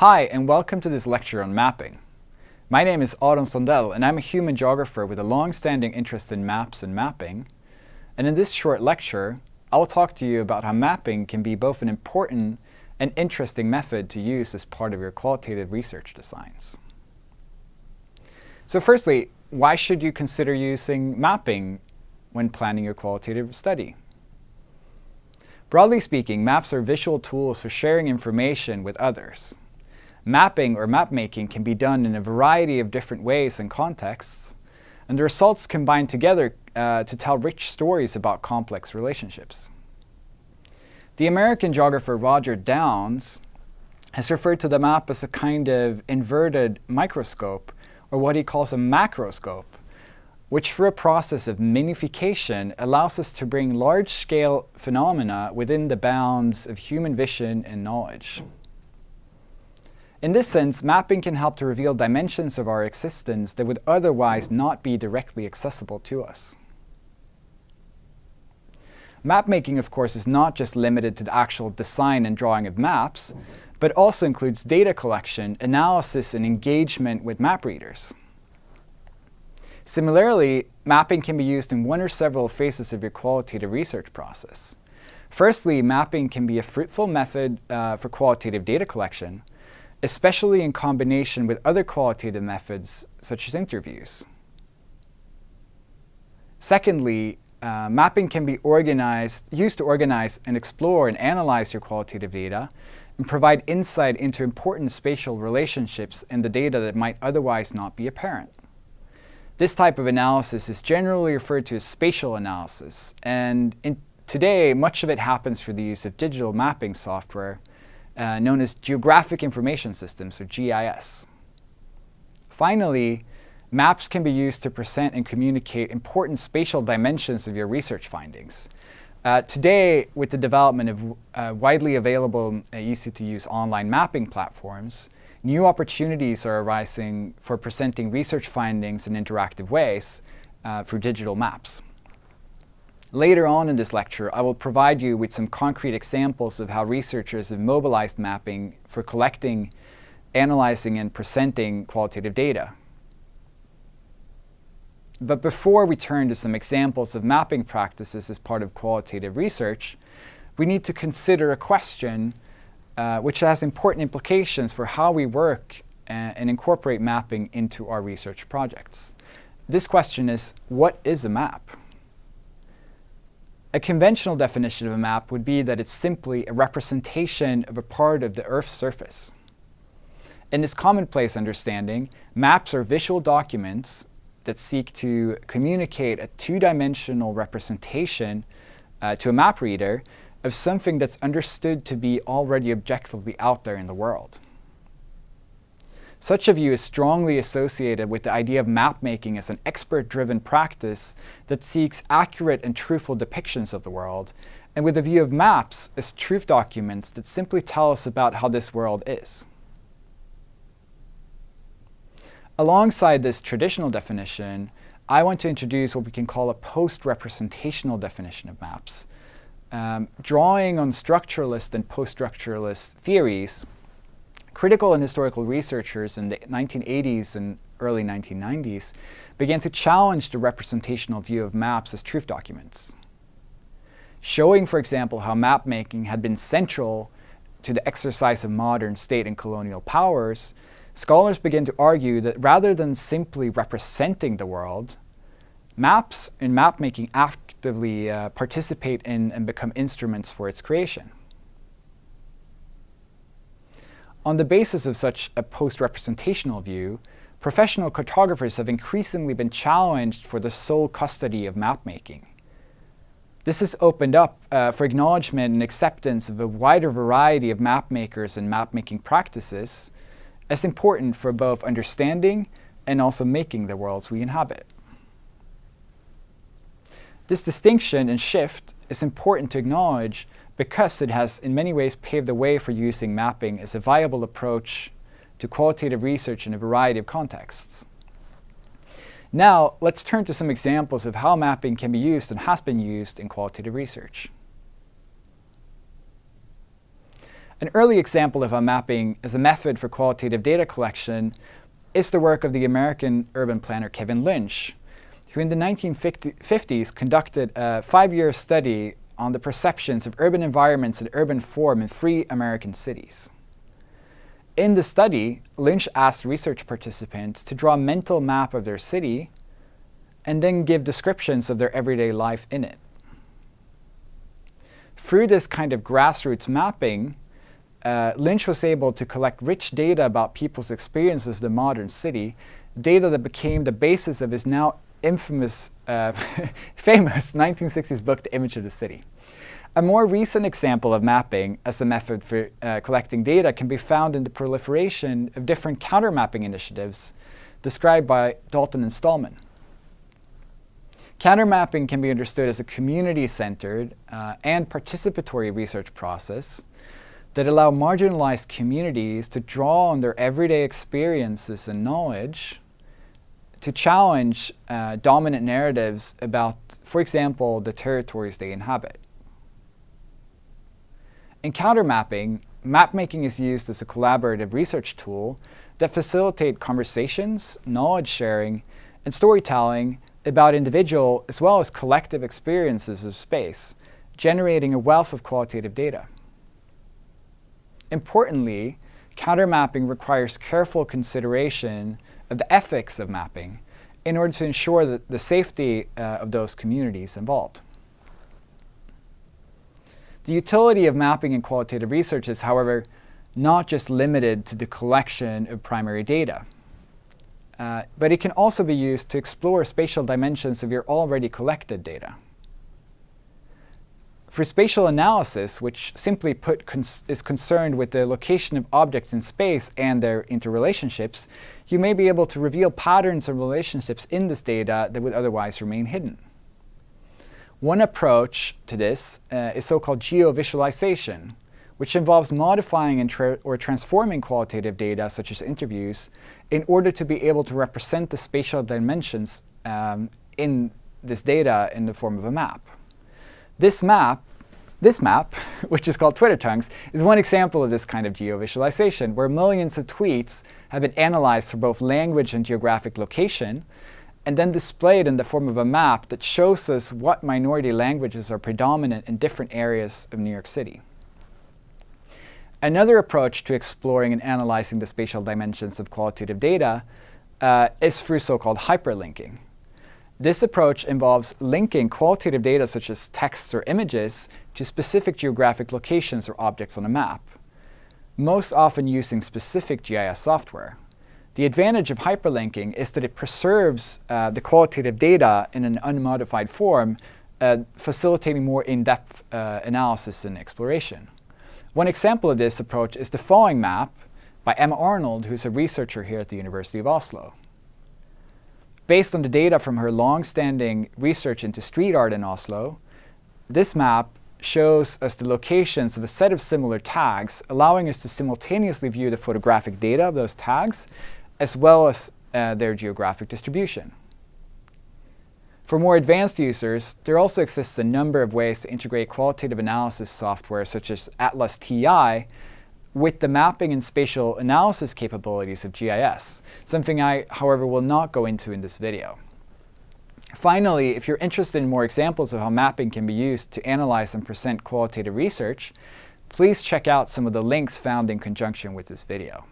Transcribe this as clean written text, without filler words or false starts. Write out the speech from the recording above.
Hi, and welcome to this lecture on mapping. My name is Aron Sandell, and I'm a human geographer with a long-standing interest in maps and mapping. And in this short lecture, I will talk to you about how mapping can be both an important and interesting method to use as part of your qualitative research designs. So firstly, why should you consider using mapping when planning your qualitative study? Broadly speaking, maps are visual tools for sharing information with others. Mapping or map-making can be done in a variety of different ways and contexts, and the results combine together to tell rich stories about complex relationships. The American geographer Roger Downes has referred to the map as a kind of inverted microscope, or what he calls a macroscope, which through a process of magnification allows us to bring large-scale phenomena within the bounds of human vision and knowledge. In this sense, mapping can help to reveal dimensions of our existence that would otherwise not be directly accessible to us. Map-making, of course, is not just limited to the actual design and drawing of maps, but also includes data collection, analysis, and engagement with map readers. Similarly, mapping can be used in one or several phases of your qualitative research process. Firstly, mapping can be a fruitful method for qualitative data collection, especially in combination with other qualitative methods such as interviews. Secondly, mapping can be used to organize and explore and analyze your qualitative data and provide insight into important spatial relationships in the data that might otherwise not be apparent. This type of analysis is generally referred to as spatial analysis, and today much of it happens through the use of digital mapping software known as Geographic Information Systems, or GIS. Finally, maps can be used to present and communicate important spatial dimensions of your research findings. Today, with the development of widely available, easy-to-use online mapping platforms, new opportunities are arising for presenting research findings in interactive ways through digital maps. Later on in this lecture, I will provide you with some concrete examples of how researchers have mobilized mapping for collecting, analyzing, and presenting qualitative data. But before we turn to some examples of mapping practices as part of qualitative research, we need to consider a question which has important implications for how we work and incorporate mapping into our research projects. This question is, what is a map? A conventional definition of a map would be that it's simply a representation of a part of the Earth's surface. In this commonplace understanding, maps are visual documents that seek to communicate a two-dimensional representation to a map reader of something that's understood to be already objectively out there in the world. Such a view is strongly associated with the idea of map-making as an expert-driven practice that seeks accurate and truthful depictions of the world, and with the view of maps as truth documents that simply tell us about how this world is. Alongside this traditional definition, I want to introduce what we can call a post-representational definition of maps. Drawing on structuralist and post-structuralist theories, critical and historical researchers in the 1980s and early 1990s began to challenge the representational view of maps as truth documents. Showing, for example, how map-making had been central to the exercise of modern state and colonial powers, scholars began to argue that rather than simply representing the world, maps in map-making actively participate in and become instruments for its creation. On the basis of such a post-representational view, professional cartographers have increasingly been challenged for the sole custody of map-making. This has opened up for acknowledgement and acceptance of a wider variety of map-makers and map-making practices as important for both understanding and also making the worlds we inhabit. This distinction and shift is important to acknowledge because it has in many ways paved the way for using mapping as a viable approach to qualitative research in a variety of contexts. Now, let's turn to some examples of how mapping can be used and has been used in qualitative research. An early example of how mapping as a method for qualitative data collection is the work of the American urban planner Kevin Lynch, who in the 1950s conducted a 5-year study on the perceptions of urban environments and urban form in 3 American cities. In the study, Lynch asked research participants to draw a mental map of their city and then give descriptions of their everyday life in it. Through this kind of grassroots mapping, Lynch was able to collect rich data about people's experiences of the modern city, data that became the basis of his now famous 1960s book, The Image of the City. A more recent example of mapping as a method for collecting data can be found in the proliferation of different countermapping initiatives described by Dalton and Stallman. Countermapping can be understood as a community-centered and participatory research process that allow marginalized communities to draw on their everyday experiences and knowledge to challenge dominant narratives about, for example, the territories they inhabit. In countermapping, mapmaking is used as a collaborative research tool that facilitates conversations, knowledge sharing, and storytelling about individual as well as collective experiences of space, generating a wealth of qualitative data. Importantly, countermapping requires careful consideration of the ethics of mapping in order to ensure that the safety of those communities involved. The utility of mapping in qualitative research is, however, not just limited to the collection of primary data, but it can also be used to explore spatial dimensions of your already collected data. For spatial analysis, which simply put is concerned with the location of objects in space and their interrelationships, you may be able to reveal patterns and relationships in this data that would otherwise remain hidden. One approach to this is so-called geovisualization, which involves modifying or transforming qualitative data, such as interviews, in order to be able to represent the spatial dimensions in this data in the form of a map. This map, which is called Twitter tongues, is one example of this kind of geovisualization, where millions of tweets have been analyzed for both language and geographic location, and then displayed in the form of a map that shows us what minority languages are predominant in different areas of New York City. Another approach to exploring and analyzing the spatial dimensions of qualitative data is through so-called hyperlinking. This approach involves linking qualitative data such as text or images to specific geographic locations or objects on a map, most often using specific GIS software. The advantage of hyperlinking is that it preserves the qualitative data in an unmodified form, facilitating more in-depth analysis and exploration. One example of this approach is the following map by Emma Arnold, who's a researcher here at the University of Oslo. Based on the data from her long-standing research into street art in Oslo, this map shows us the locations of a set of similar tags, allowing us to simultaneously view the photographic data of those tags, as well as their geographic distribution. For more advanced users, there also exists a number of ways to integrate qualitative analysis software such as Atlas TI with the mapping and spatial analysis capabilities of GIS, something I, however, will not go into in this video. Finally, if you're interested in more examples of how mapping can be used to analyze and present qualitative research, please check out some of the links found in conjunction with this video.